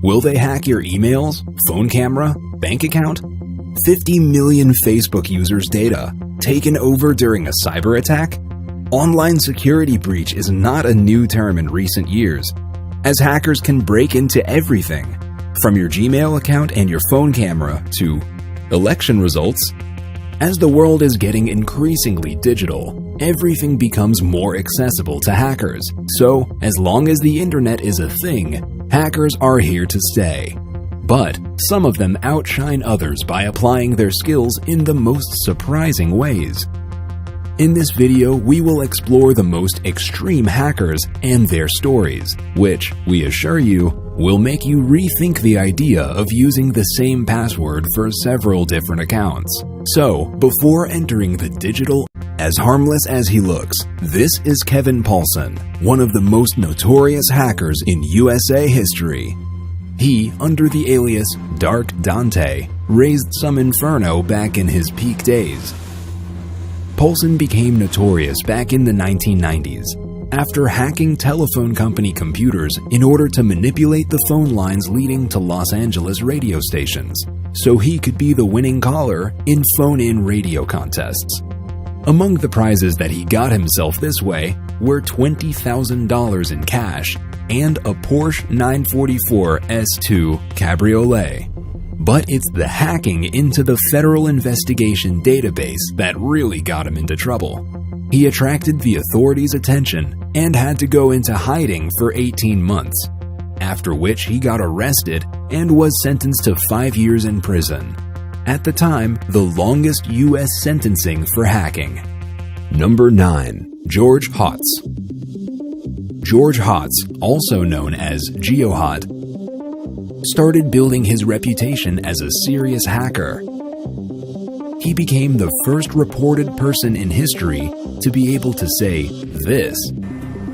Will they hack your emails, phone camera, bank account? 50 million Facebook users' data taken over during a cyber attack? Online security breach is not a new term in recent years, as hackers can break into everything, from your Gmail account and your phone camera to election results. As the world is getting increasingly digital, everything becomes more accessible to hackers. So, as long as the internet is a thing, hackers are here to stay. But some of them outshine others by applying their skills in the most surprising ways. In this video, we will explore the most extreme hackers and their stories, which, we assure you, will make you rethink the idea of using the same password for several different accounts. So, before entering the digital, as harmless as he looks, this is Kevin Paulson, one of the most notorious hackers in USA history. He, under the alias Dark Dante, raised some inferno back in his peak days. Paulson became notorious back in the 1990s after hacking telephone company computers in order to manipulate the phone lines leading to Los Angeles radio stations, so he could be the winning caller in phone-in radio contests. Among the prizes that he got himself this way were $20,000 in cash and a Porsche 944 S2 Cabriolet. But it's the hacking into the Federal Investigation Database that really got him into trouble. He attracted the authorities' attention and had to go into hiding for 18 months, after which he got arrested and was sentenced to 5 years in prison. At the time, the longest U.S. sentencing for hacking. Number 9. George Hotz. George Hotz, also known as GeoHot, started building his reputation as a serious hacker. He became the first reported person in history to be able to say this.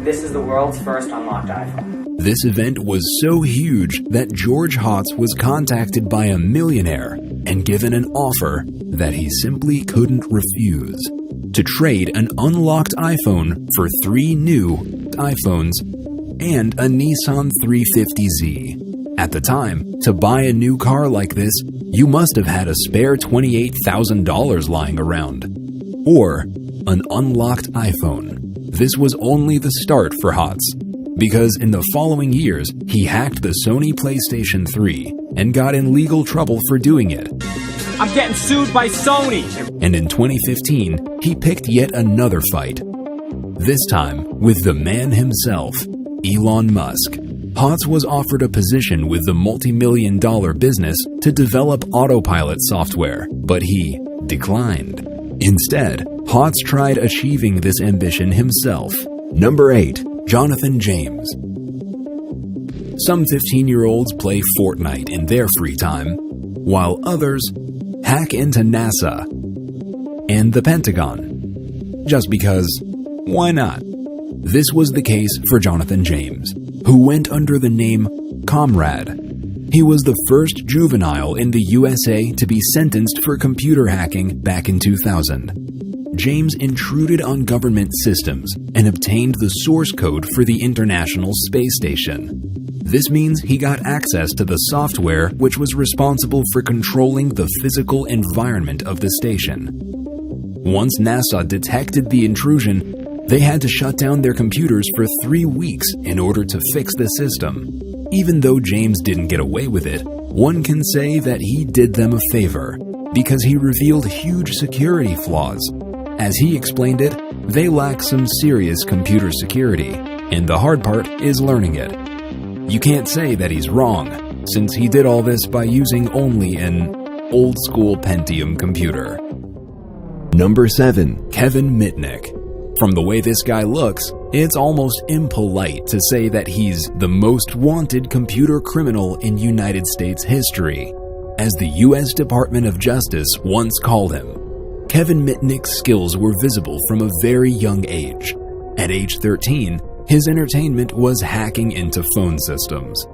This is the world's first unlocked iPhone. This event was so huge that George Hotz was contacted by a millionaire and given an offer that he simply couldn't refuse: to trade an unlocked iPhone for 3 new iPhones and a Nissan 350Z. At the time, to buy a new car like this, you must have had a spare $28,000 lying around. Or an unlocked iPhone. This was only the start for Hotz, because in the following years, he hacked the Sony PlayStation 3 and got in legal trouble for doing it. I'm getting sued by Sony! And in 2015, he picked yet another fight. This time with the man himself, Elon Musk. Hotz was offered a position with the multi-million-dollar business to develop autopilot software, but he declined. Instead, Hotz tried achieving this ambition himself. Number 8. Jonathan James. Some 15-year-olds play Fortnite in their free time, while others hack into NASA and the Pentagon. Just because, why not? This was the case for Jonathan James, who went under the name Comrade. He was the first juvenile in the USA to be sentenced for computer hacking back in 2000. James intruded on government systems and obtained the source code for the International Space Station. This means he got access to the software which was responsible for controlling the physical environment of the station. Once NASA detected the intrusion, they had to shut down their computers for 3 weeks in order to fix the system. Even though James didn't get away with it, one can say that he did them a favor, because he revealed huge security flaws. As he explained it, they lack some serious computer security, and the hard part is learning it. You can't say that he's wrong, since he did all this by using only an old-school Pentium computer. Number 7. Kevin Mitnick. From the way this guy looks, it's almost impolite to say that he's the most wanted computer criminal in United States history, as the U.S. Department of Justice once called him. Kevin Mitnick's skills were visible from a very young age. At age 13, his entertainment was hacking into phone systems.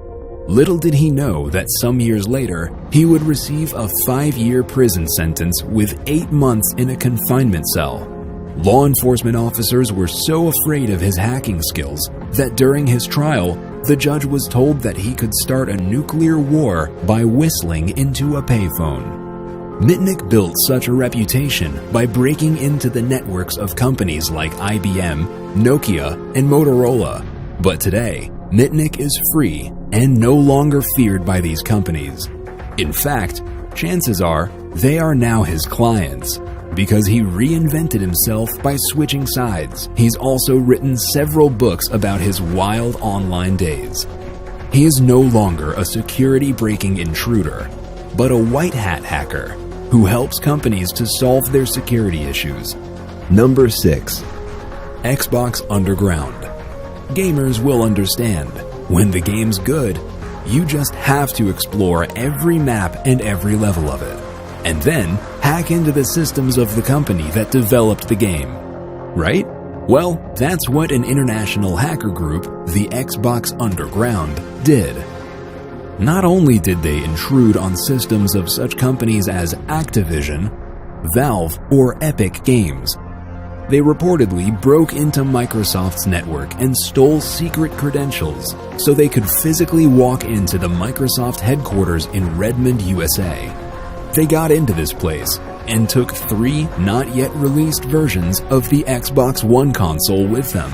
Little did he know that some years later, he would receive a 5-year prison sentence with 8 months in a confinement cell. Law enforcement officers were so afraid of his hacking skills that during his trial, the judge was told that he could start a nuclear war by whistling into a payphone. Mitnick built such a reputation by breaking into the networks of companies like IBM, Nokia, and Motorola. But today, Mitnick is free and no longer feared by these companies. In fact, chances are they are now his clients, because he reinvented himself by switching sides. He's also written several books about his wild online days. He is no longer a security-breaking intruder, but a white hat hacker who helps companies to solve their security issues. Number 6. Xbox Underground. Gamers will understand. When the game's good, you just have to explore every map and every level of it, and then hack into the systems of the company that developed the game. Right? Well, that's what an international hacker group, the Xbox Underground, did. Not only did they intrude on systems of such companies as Activision, Valve, or Epic Games, they reportedly broke into Microsoft's network and stole secret credentials so they could physically walk into the Microsoft headquarters in Redmond, USA. They got into this place and took 3 not yet released versions of the Xbox One console with them.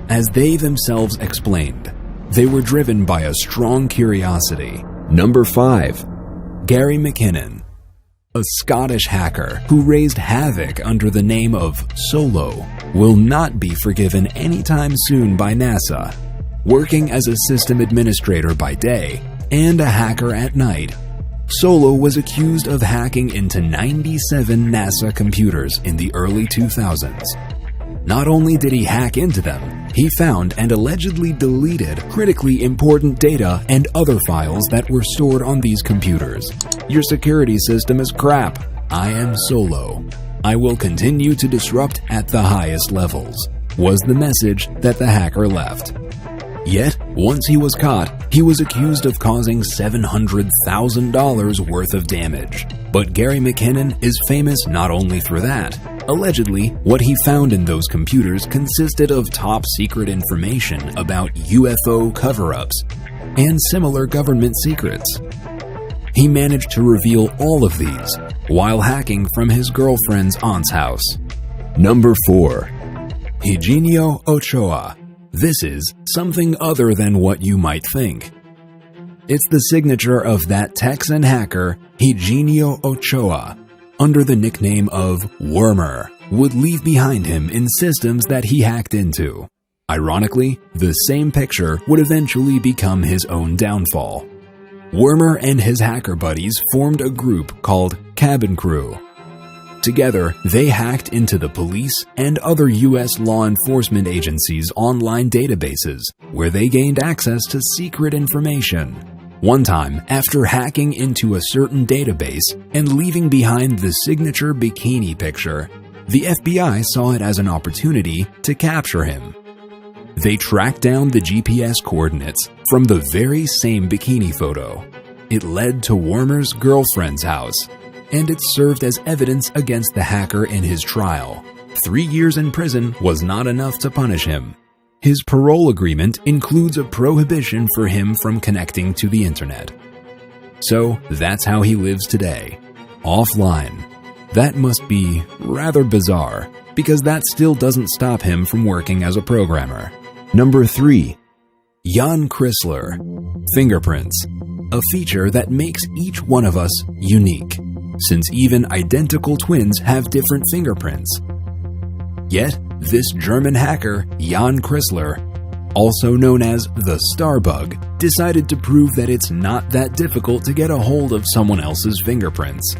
As they themselves explained, they were driven by a strong curiosity. Number 5. Gary McKinnon, a Scottish hacker who raised havoc under the name of Solo, will not be forgiven anytime soon by NASA. Working as a system administrator by day and a hacker at night, Solo was accused of hacking into 97 NASA computers in the early 2000s. Not only did he hack into them, he found and allegedly deleted critically important data and other files that were stored on these computers. Your security system is crap. I am Solo. I will continue to disrupt at the highest levels, was the message that the hacker left. Yet, once he was caught, he was accused of causing $700,000 worth of damage. But Gary McKinnon is famous not only for that. Allegedly, what he found in those computers consisted of top-secret information about UFO cover-ups and similar government secrets. He managed to reveal all of these while hacking from his girlfriend's aunt's house. Number 4. Higinio Ochoa. This is something other than what you might think. It's the signature of that Texan hacker, Higinio Ochoa, under the nickname of Wormer, would leave behind him in systems that he hacked into. Ironically, the same picture would eventually become his own downfall. Wormer and his hacker buddies formed a group called Cabin Crew. Together, they hacked into the police and other U.S. law enforcement agencies' online databases, where they gained access to secret information. One time, after hacking into a certain database and leaving behind the signature bikini picture, the FBI saw it as an opportunity to capture him. They tracked down the GPS coordinates from the very same bikini photo. It led to Wormer's girlfriend's house, and it served as evidence against the hacker in his trial. 3 years in prison was not enough to punish him. His parole agreement includes a prohibition for him from connecting to the internet. So that's how he lives today, offline. That must be rather bizarre, because that still doesn't stop him from working as a programmer. Number 3. Jan Chrysler. Fingerprints. A feature that makes each one of us unique, since even identical twins have different fingerprints. Yet, this German hacker, Jan Chrysler, also known as the Starbug, decided to prove that it's not that difficult to get a hold of someone else's fingerprints.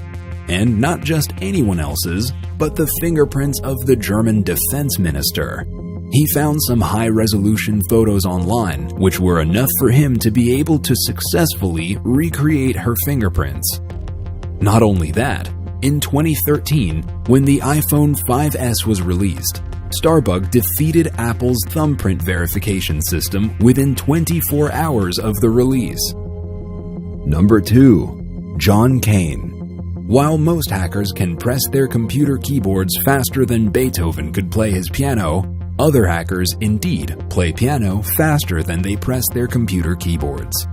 And not just anyone else's, but the fingerprints of the German defense minister. He found some high-resolution photos online, which were enough for him to be able to successfully recreate her fingerprints. Not only that, in 2013, when the iPhone 5S was released, Starbug defeated Apple's thumbprint verification system within 24 hours of the release. Number 2. John Kane. While most hackers can press their computer keyboards faster than Beethoven could play his piano, Other hackers indeed play piano faster than they press their computer keyboards.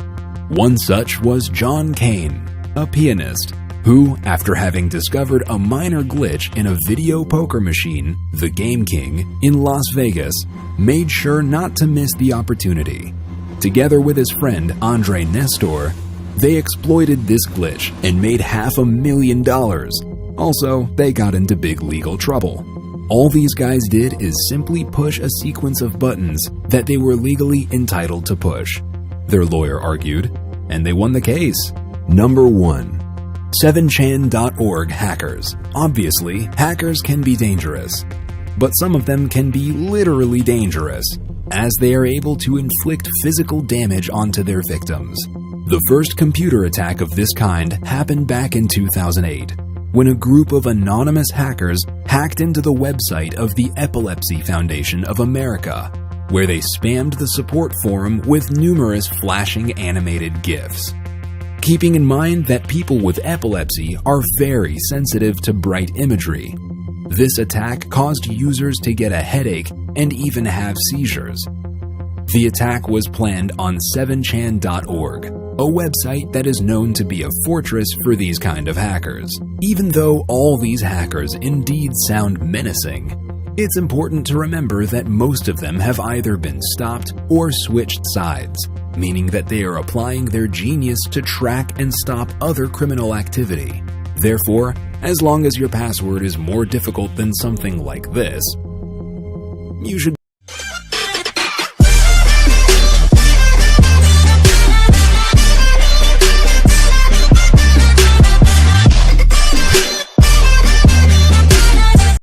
One such was John Kane, a pianist, who, after having discovered a minor glitch in a video poker machine, the Game King, in Las Vegas, made sure not to miss the opportunity. Together with his friend Andre Nestor, they exploited this glitch and made $500,000. Also, they got into big legal trouble. All these guys did is simply push a sequence of buttons that they were legally entitled to push. Their lawyer argued, and they won the case. Number 1. 7chan.org hackers. Obviously, hackers can be dangerous, but some of them can be literally dangerous, as they are able to inflict physical damage onto their victims. The first computer attack of this kind happened back in 2008, when a group of anonymous hackers hacked into the website of the Epilepsy Foundation of America, where they spammed the support forum with numerous flashing animated GIFs. Keeping in mind that people with epilepsy are very sensitive to bright imagery, this attack caused users to get a headache and even have seizures. The attack was planned on 7chan.org, a website that is known to be a fortress for these kind of hackers. Even though all these hackers indeed sound menacing, it's important to remember that most of them have either been stopped or switched sides, meaning that they are applying their genius to track and stop other criminal activity. Therefore, as long as your password is more difficult than something like this, you should